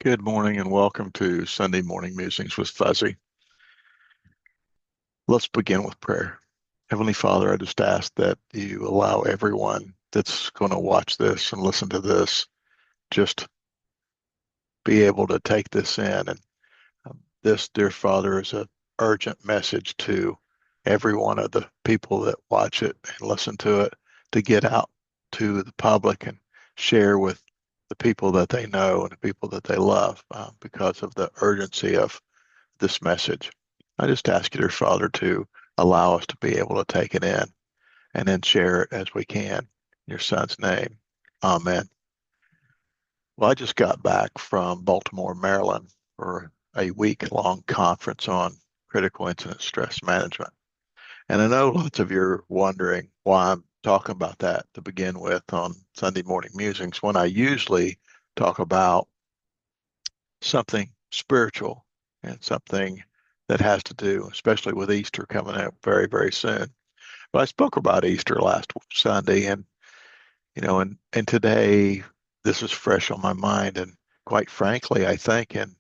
Good morning and welcome to Sunday Morning Musings with Fuzzy. Let's begin with prayer. Heavenly Father, I just ask that you allow everyone that's going to watch this and listen to this just be able to take this in. And this, dear Father, is an urgent message to every one of the people that watch it and listen to it to get out to the public and share with the people that they know and the people that they love because of the urgency of this message. I just ask you, dear Father, to allow us to be able to take it in and then share it as we can. In your Son's name, Amen. Well, I just got back from Baltimore, Maryland for a week-long conference on critical incident stress management. And I know lots of you are wondering why I'm talking about that to begin with on Sunday morning musings when I usually talk about something spiritual and something that has to do, especially with Easter coming up very, very soon. But I spoke about Easter last Sunday, and today this is fresh on my mind. And quite frankly, I think in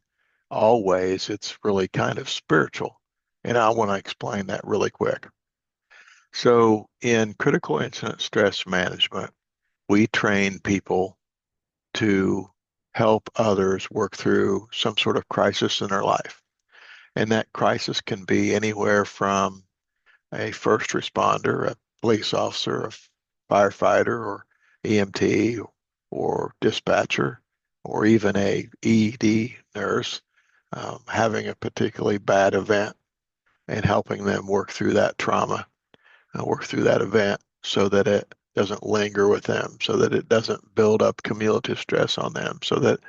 all ways it's really kind of spiritual. And I want to explain that really quick. So, in critical incident stress management, we train people to help others work through some sort of crisis in their life. And that crisis can be anywhere from a first responder, a police officer, a firefighter, or EMT, or dispatcher, or even a ED nurse having a particularly bad event and helping them work through that trauma, work through that event so that it doesn't linger with them, so that it doesn't build up cumulative stress on them, so that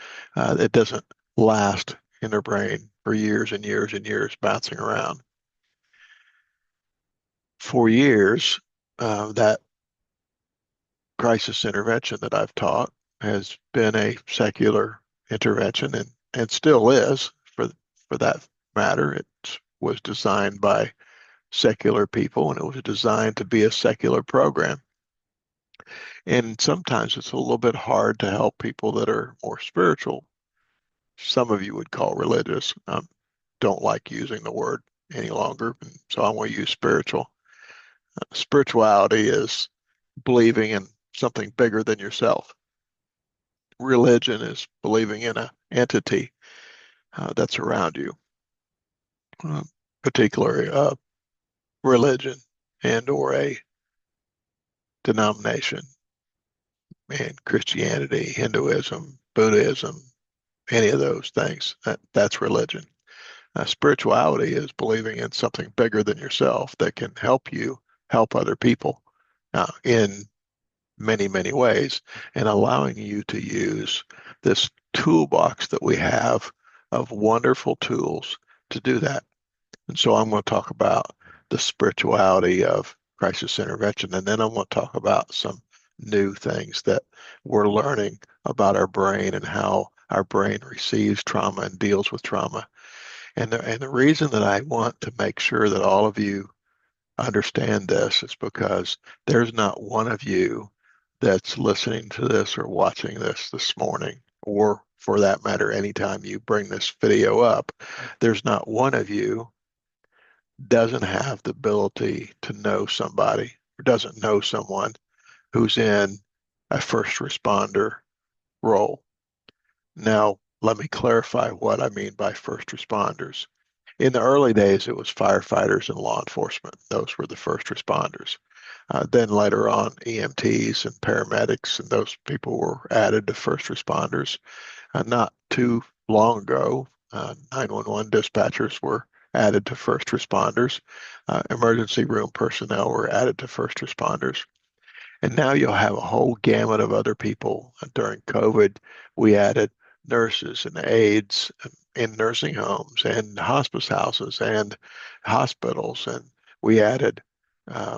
it doesn't last in their brain for years and years and years bouncing around. For years, that crisis intervention that I've taught has been a secular intervention and still is for that matter. It was designed by secular people and it was designed to be a secular program. And sometimes it's a little bit hard to help people that are more spiritual. Some of you would call religious. Don't like using the word any longer, so I'm going to use spiritual. Spirituality is believing in something bigger than yourself. Religion is believing in an entity that's around you, particularly a religion and or a denomination. And Christianity, Hinduism, Buddhism, any of those things, that's religion. Spirituality is believing in something bigger than yourself that can help you help other people in many, many ways, and allowing you to use this toolbox that we have of wonderful tools to do that. And so I'm going to talk about the spirituality of crisis intervention, and then I'm going to talk about some new things that we're learning about our brain and how our brain receives trauma and deals with trauma. And the reason that I want to make sure that all of you understand this is because there's not one of you that's listening to this or watching this morning, or for that matter, anytime you bring this video up, there's not one of you doesn't have the ability to know somebody or doesn't know someone who's in a first responder role. Now, let me clarify what I mean by first responders. In the early days, it was firefighters and law enforcement. Those were the first responders. Then later on, EMTs and paramedics and those people were added to first responders. Not too long ago, 911 dispatchers were added to first responders. Emergency room personnel were added to first responders. And now you'll have a whole gamut of other people. During COVID, we added nurses and aides in nursing homes and hospice houses and hospitals. And we added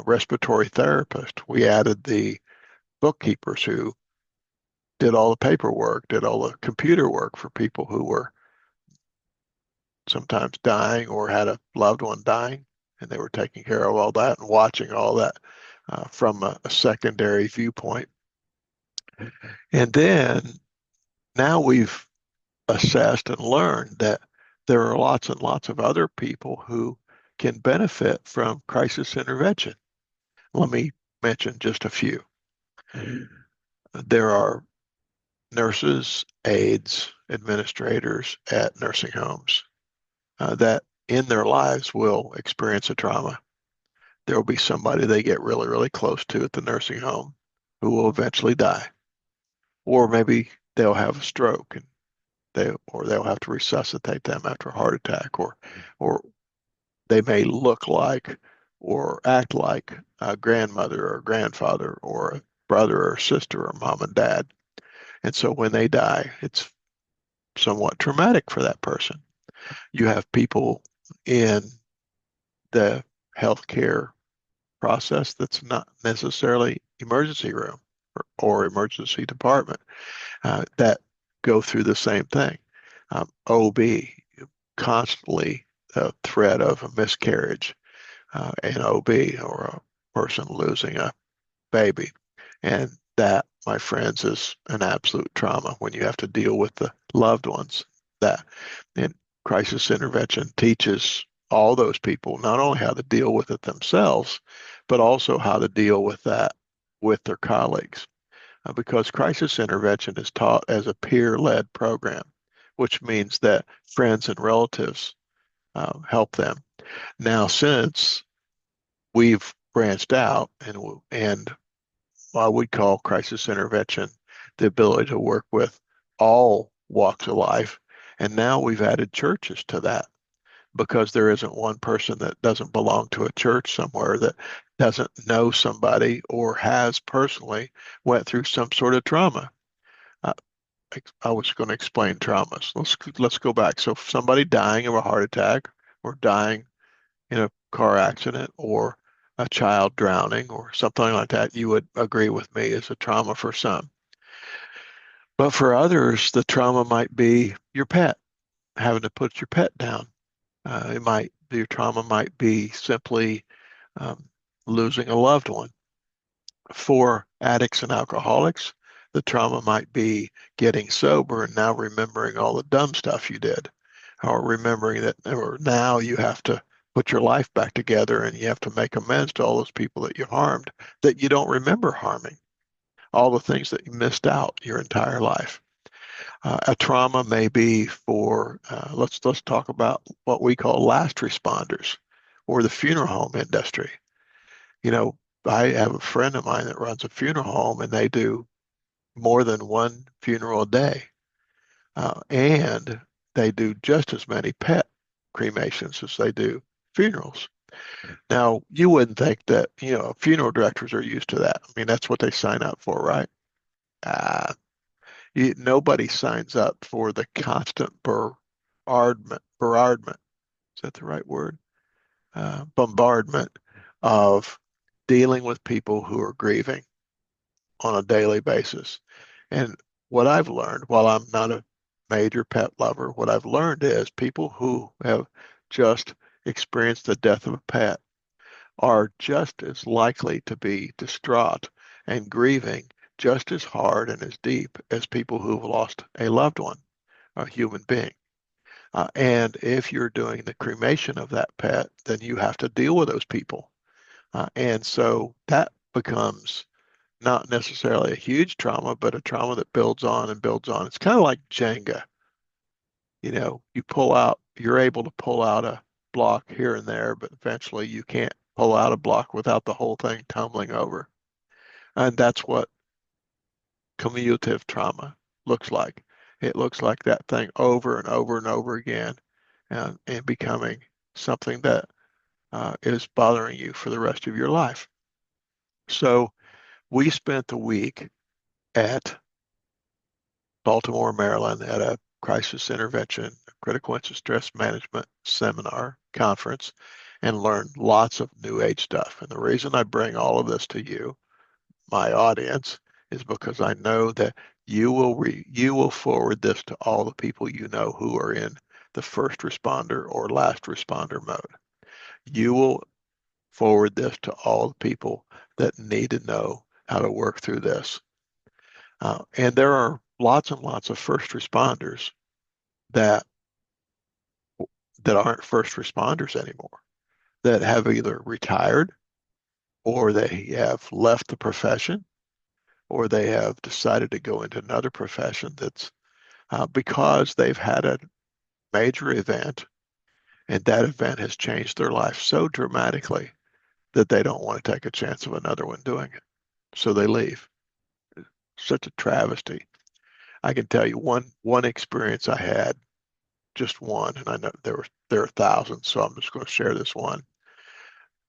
respiratory therapists. We added the bookkeepers who did all the paperwork, did all the computer work for people who were sometimes dying or had a loved one dying. And they were taking care of all that and watching all that from a secondary viewpoint. And then now we've assessed and learned that there are lots and lots of other people who can benefit from crisis intervention. Let me mention just a few. There are nurses, aides, administrators at nursing homes that in their lives will experience a trauma. There will be somebody they get really, really close to at the nursing home who will eventually die. Or maybe they'll have a stroke and they'll have to resuscitate them after a heart attack, or they may look like or act like a grandmother or grandfather or a brother or sister or mom and dad. And so when they die, it's somewhat traumatic for that person. You have people in the healthcare process that's not necessarily emergency room or emergency department that go through the same thing. OB, constantly a threat of a miscarriage, an OB or a person losing a baby. And that, my friends, is an absolute trauma when you have to deal with the loved ones. That and crisis intervention teaches all those people not only how to deal with it themselves, but also how to deal with that with their colleagues. Because crisis intervention is taught as a peer-led program, which means that friends and relatives help them. Now, since we've branched out and I would call crisis intervention the ability to work with all walks of life. And now we've added churches to that because there isn't one person that doesn't belong to a church somewhere that doesn't know somebody or has personally went through some sort of trauma. Uh, I was going to explain traumas. Let's go back. So somebody dying of a heart attack or dying in a car accident or a child drowning or something like that, you would agree with me is a trauma for some. But for others, the trauma might be your pet, having to put your pet down. Your trauma might be simply um, losing a loved one. For addicts and alcoholics, the trauma might be getting sober and now remembering all the dumb stuff you did, or remembering that, or now you have to put your life back together and you have to make amends to all those people that you harmed that you don't remember harming, all the things that you missed out your entire life. A trauma may be for let's talk about what we call last responders or the funeral home industry. You know, I have a friend of mine that runs a funeral home and they do more than one funeral a day. And they do just as many pet cremations as they do funerals. Now, you wouldn't think that, funeral directors are used to that. I mean, that's what they sign up for, right? Uh, Nobody signs up for the constant bombardment. Is that the right word? Bombardment of dealing with people who are grieving on a daily basis. And what I've learned, while I'm not a major pet lover, what I've learned is people who have just experienced the death of a pet are just as likely to be distraught and grieving just as hard and as deep as people who've lost a loved one, a human being. And if you're doing the cremation of that pet, then you have to deal with those people. And so that becomes not necessarily a huge trauma, but a trauma that builds on and builds on. It's kind of like Jenga. You're able to pull out a block here and there, but eventually you can't pull out a block without the whole thing tumbling over. And that's what cumulative trauma looks like. It looks like that thing over and over and over again and becoming something that is bothering you for the rest of your life. So we spent the week at Baltimore, Maryland at a crisis intervention, critical incident stress management seminar conference and learned lots of new age stuff. And the reason I bring all of this to you, my audience, is because I know that you will forward this to all the people you know who are in the first responder or last responder mode. You will forward this to all the people that need to know how to work through this. And there are lots and lots of first responders that that aren't first responders anymore, that have either retired or they have left the profession or they have decided to go into another profession that's because they've had a major event and that event has changed their life so dramatically that they don't want to take a chance of another one doing it. So they leave. Such a travesty. I can tell you one experience I had, just one, and I know there are thousands, so I'm just going to share this one.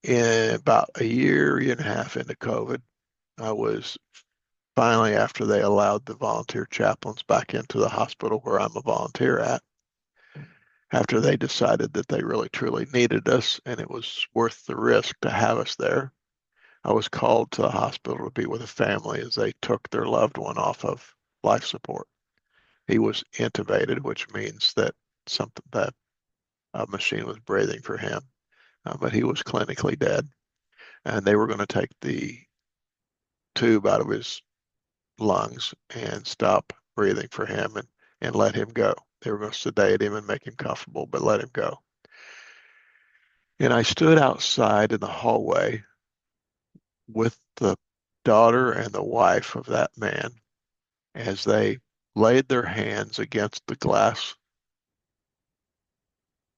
In about a year and a half into COVID, I was finally, after they allowed the volunteer chaplains back into the hospital where I'm a volunteer at, after they decided that they really truly needed us and it was worth the risk to have us there, I was called to the hospital to be with a family as they took their loved one off of life support. He was intubated, which means that something that a machine was breathing for him, but he was clinically dead, and they were going to take the tube out of his lungs and stop breathing for him and let him go. They were going to sedate him and make him comfortable, but let him go. And I stood outside in the hallway with the daughter and the wife of that man as they laid their hands against the glass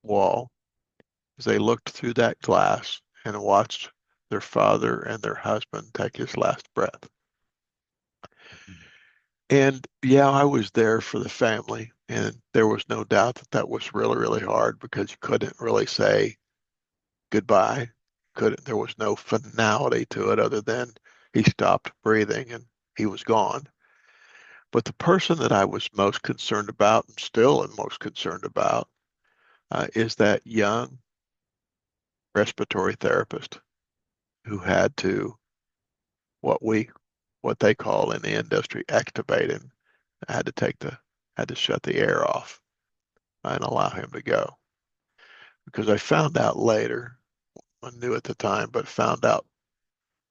wall, as they looked through that glass and watched their father and their husband take his last breath. And yeah, I was there for the family, and there was no doubt that that was really, really hard because you couldn't really say goodbye. Couldn't, there was no finality to it other than he stopped breathing and he was gone. But the person that I was most concerned about and still am most concerned about is that young respiratory therapist who had to what we what they call in the industry extubate him, had to take the had to shut the air off and allow him to go. Because I found out later, I knew at the time, but found out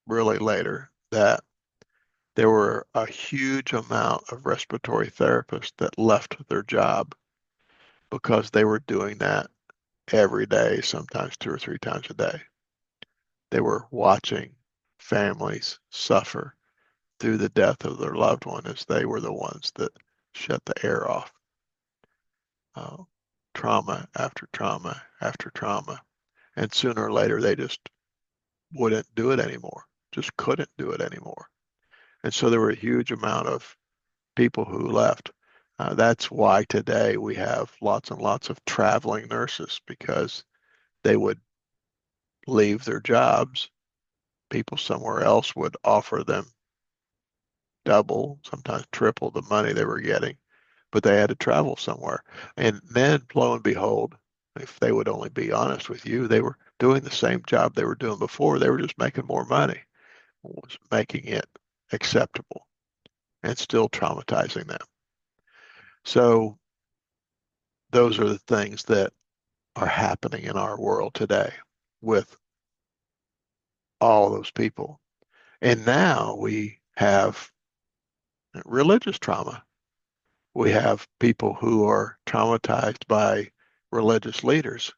really later that there were a huge amount of respiratory therapists that left their job because they were doing that every day, sometimes 2 or 3 times a day. They were watching families suffer through the death of their loved one as they were the ones that shut the air off. Uh, Trauma after trauma after trauma. And sooner or later, they just wouldn't do it anymore, just couldn't do it anymore. And so there were a huge amount of people who left. That's why today we have lots and lots of traveling nurses because they would leave their jobs. People somewhere else would offer them double, sometimes triple the money they were getting, but they had to travel somewhere. And then, lo and behold, if they would only be honest with you, they were doing the same job they were doing before. They were just making more money, was making it acceptable and still traumatizing them. So those are the things that are happening in our world today with all those people. And now we have religious trauma. We have people who are traumatized by religious leaders,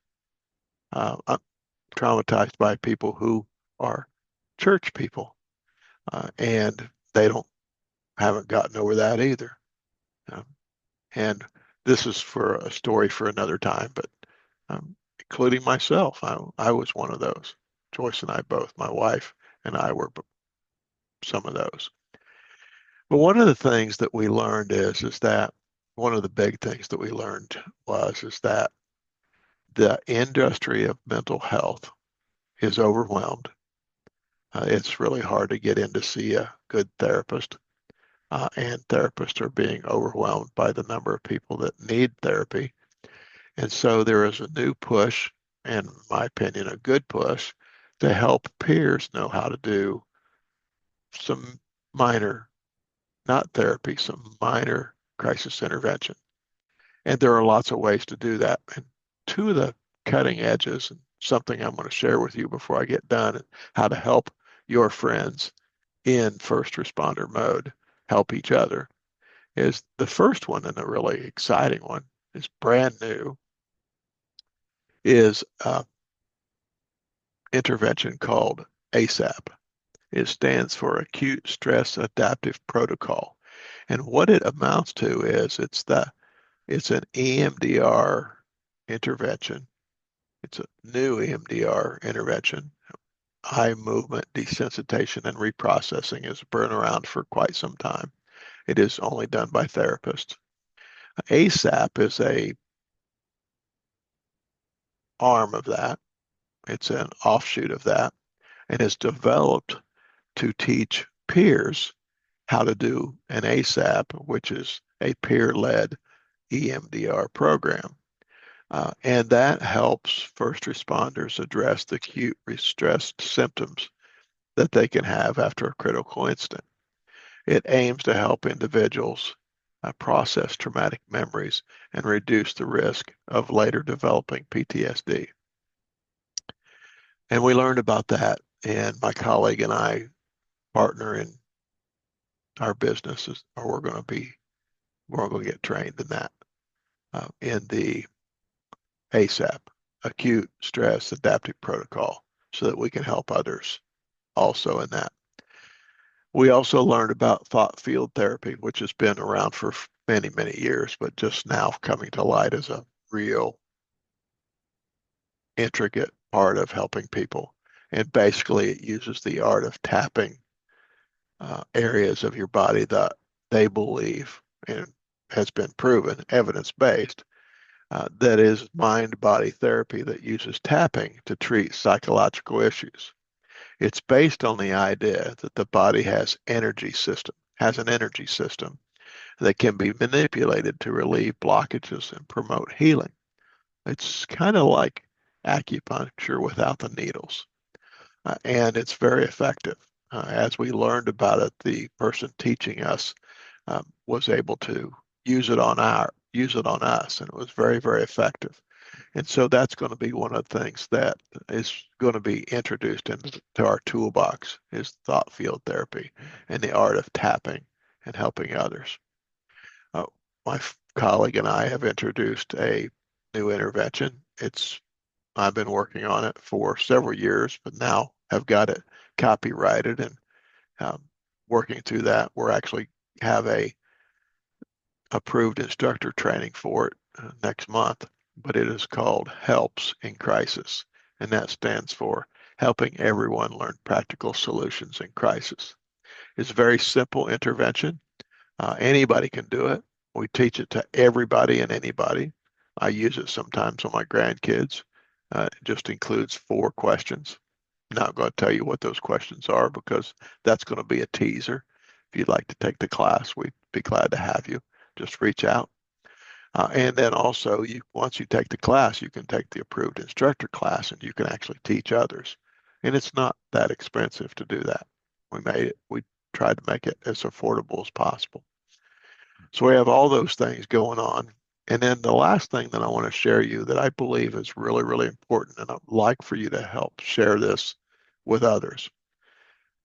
traumatized by people who are church people, and they don't haven't gotten over that either. Um, and this is for a story for another time, but including myself, I was one of those. Joyce and I both, my wife and I were some of those. But one of the things that we learned is that one of the big things that we learned is that the industry of mental health is overwhelmed. It's really hard to get in to see a good therapist, and therapists are being overwhelmed by the number of people that need therapy. And so there is a new push, in my opinion, a good push, to help peers know how to do some minor, not therapy, some minor crisis intervention. And there are lots of ways to do that. And two of the cutting edges, and something I'm going to share with you before I get done, and how to help your friends in first responder mode help each other, is the first one and a really exciting one is brand new, is intervention called ASAP. It stands for Acute Stress Adaptive Protocol. And what it amounts to is it's an EMDR intervention. It's a new EMDR intervention. Eye movement desensitization and reprocessing has been around for quite some time. It is only done by therapists. ASAP is a arm of that. It's an offshoot of that and is developed to teach peers how to do an ASAP, which is a peer-led EMDR program. And that helps first responders address the acute stressed symptoms that they can have after a critical incident. It aims to help individuals process traumatic memories and reduce the risk of later developing PTSD. And we learned about that, and my colleague and I partner in our businesses, or we're going to get trained in that, in the ASAP, acute stress adaptive protocol, so that we can help others also in that. We also learned about thought field therapy, which has been around for many, many years, but just now coming to light as a real intricate part of helping people. And basically, it uses the art of tapping areas of your body that they believe and has been proven, evidence-based, that is mind-body therapy that uses tapping to treat psychological issues. It's based on the idea that the body has an energy system that can be manipulated to relieve blockages and promote healing. It's kind of like acupuncture without the needles, and it's very effective. As we learned about it, the person teaching us was able to use it on us, and it was very, very effective. And so that's going to be one of the things that is going to be introduced into our toolbox is thought field therapy and the art of tapping and helping others. Uh, my colleague and I have introduced a new intervention. I've been working on it for several years, but now have got it copyrighted and um, working through that. We're actually have a approved instructor training for it next month, but it is called HELPS in Crisis, and that stands for Helping Everyone Learn Practical Solutions in Crisis. It's a very simple intervention. Anybody can do it. We teach it to everybody and anybody. I use it sometimes on my grandkids. It just includes 4 questions. I'm not going to tell you what those questions are because that's going to be a teaser. If you'd like to take the class, we'd be glad to have you. Just reach out. And then also, once you take the class, you can take the approved instructor class and you can actually teach others. And it's not that expensive to do that. We tried to make it as affordable as possible. So we have all those things going on. And then the last thing that I want to share you that I believe is really, really important, and I'd like for you to help share this with others.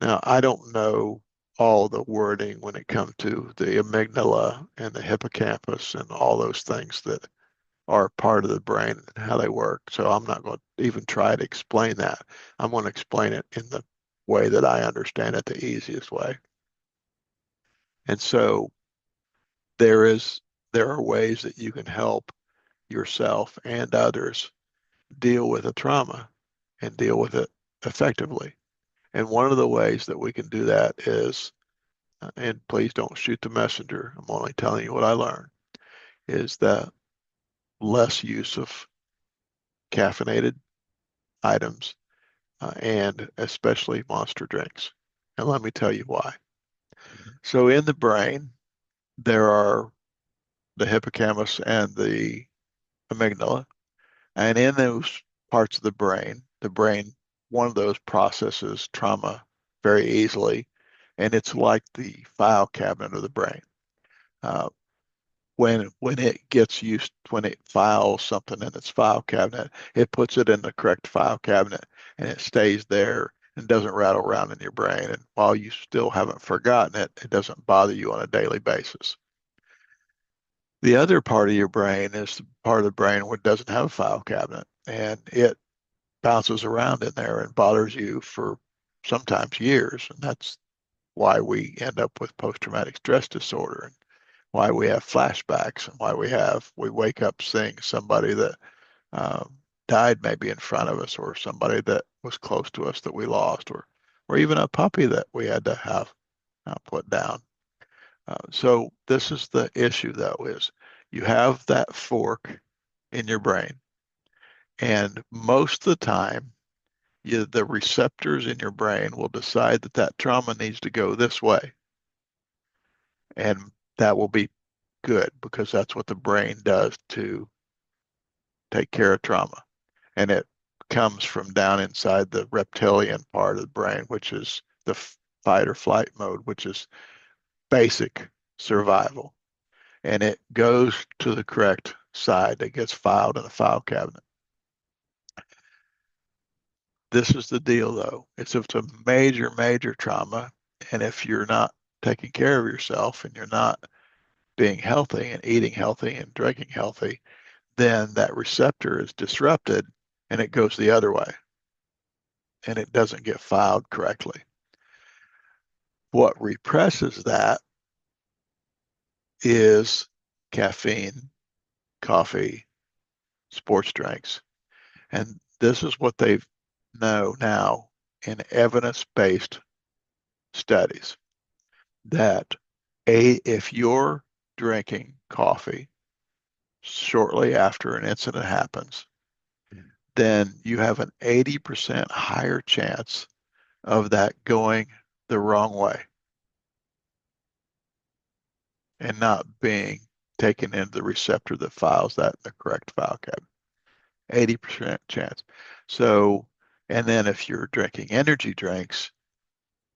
Now, I don't know all the wording when it comes to the amygdala and the hippocampus and all those things that are part of the brain and how they work. So I'm not going to even try to explain that. I'm going to explain it in the way that I understand it, the easiest way. And so there is there are ways that you can help yourself and others deal with a trauma and deal with it effectively. And one of the ways that we can do that is, and please don't shoot the messenger, I'm only telling you what I learned, is that less use of caffeinated items and especially monster drinks. And let me tell you why. So in the brain, there are the hippocampus and the amygdala. And in those parts of the brain, one of those processes trauma very easily. And it's like the file cabinet of the brain. Uh, when it files something in its file cabinet, it puts it in the correct file cabinet and it stays there and doesn't rattle around in your brain. And while you still haven't forgotten it, it doesn't bother you on a daily basis. The other part of your brain is the part of the brain that doesn't have a file cabinet, and it bounces around in there and bothers you for sometimes years. And that's why we end up with post-traumatic stress disorder, and why we have flashbacks, and why we wake up seeing somebody that died maybe in front of us, or somebody that was close to us that we lost, or even a puppy that we had to have put down. So this is the issue, though, is you have that fork in your brain, and most of the time, the receptors in your brain will decide that that trauma needs to go this way, and that will be good because that's what the brain does to take care of trauma. And it comes from down inside the reptilian part of the brain, which is the fight or flight mode, which is basic survival. And it goes to the correct side. It gets filed in the file cabinet. This is the deal, though. It's if it's a major, major trauma, and if you're not taking care of yourself and you're not being healthy and eating healthy and drinking healthy, then that receptor is disrupted and it goes the other way and it doesn't get filed correctly. What represses that is caffeine, coffee, sports drinks. And this is what they know now in evidence-based studies that if you're drinking coffee shortly after an incident happens, then you have an 80% higher chance of that going the wrong way and not being taken into the receptor that files that in the correct file cabinet. 80% chance. So, and then if you're drinking energy drinks,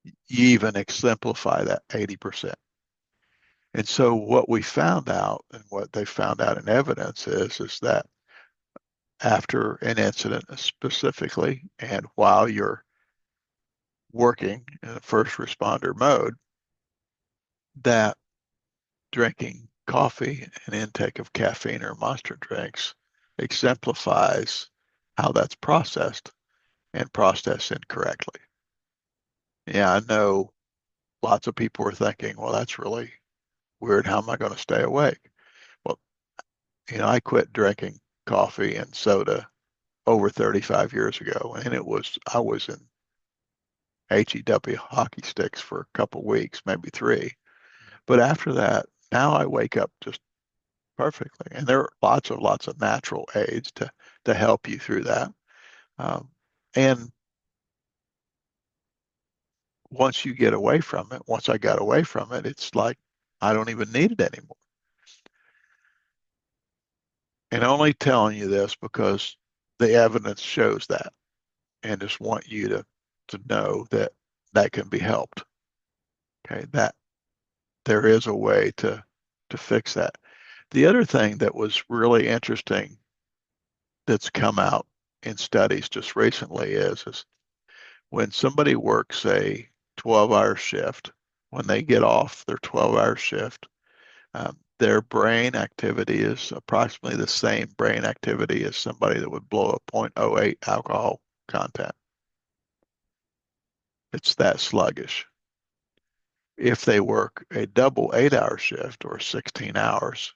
you even exemplify that 80%. And so what we found out and what they found out in evidence is that after an incident specifically, and while you're working in a first responder mode, that drinking coffee and intake of caffeine or monster drinks exemplifies how that's processed and processed incorrectly. Yeah, I know lots of people are thinking, well, that's really weird. How am I going to stay awake? Well, I quit drinking coffee and soda over 35 years ago, and I was in HEW hockey sticks for a couple weeks, maybe 3. But after that, now I wake up just perfectly. And there are lots of natural aids to help you through that. And once you get away from it, once I got away from it, it's like I don't even need it anymore. And only telling you this because the evidence shows that, and just want you to know that that can be helped. Okay, that there is a way to fix that. The other thing that was really interesting that's come out in studies just recently is when somebody works a 12-hour shift, when they get off their 12-hour shift, their brain activity is approximately the same brain activity as somebody that would blow a .08 alcohol content. It's that sluggish. If they work a double 8-hour shift or 16 hours,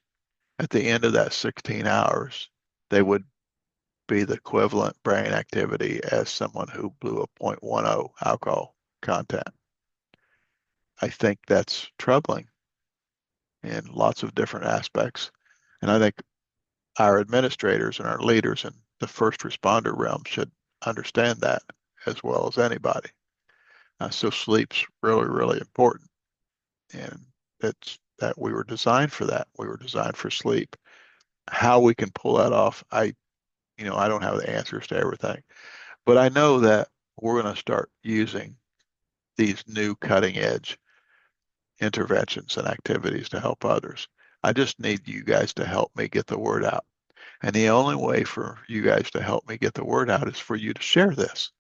at the end of that 16 hours, they would be the equivalent brain activity as someone who blew a .10 alcohol content. I think that's troubling in lots of different aspects. And I think our administrators and our leaders in the first responder realm should understand that as well as anybody. So sleep's really, really important. And it's that we were designed for that. We were designed for sleep. How we can pull that off, I don't have the answers to everything, but I know that we're going to start using these new cutting edge interventions and activities to help others. I just need you guys to help me get the word out. And the only way for you guys to help me get the word out is for you to share this.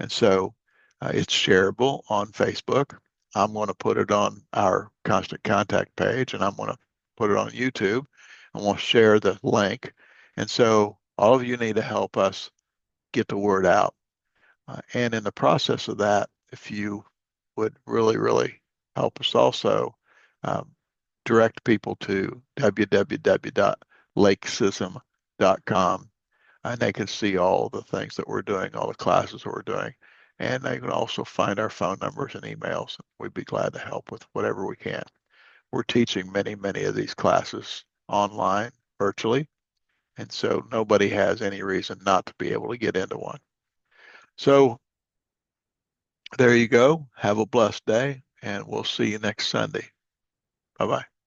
And so it's shareable on Facebook. I'm going to put it on our constant contact page, and I'm going to put it on YouTube, and we'll share the link. And so all of you need to help us get the word out. And in the process of that, if you would really, really help us also, um, direct people to www.lakecism.com, and they can see all the things that we're doing, all the classes that we're doing. And they can also find our phone numbers and emails. We'd be glad to help with whatever we can. We're teaching many, many of these classes online, virtually, and so nobody has any reason not to be able to get into one. So there you go. Have a blessed day, and we'll see you next Sunday. Bye bye.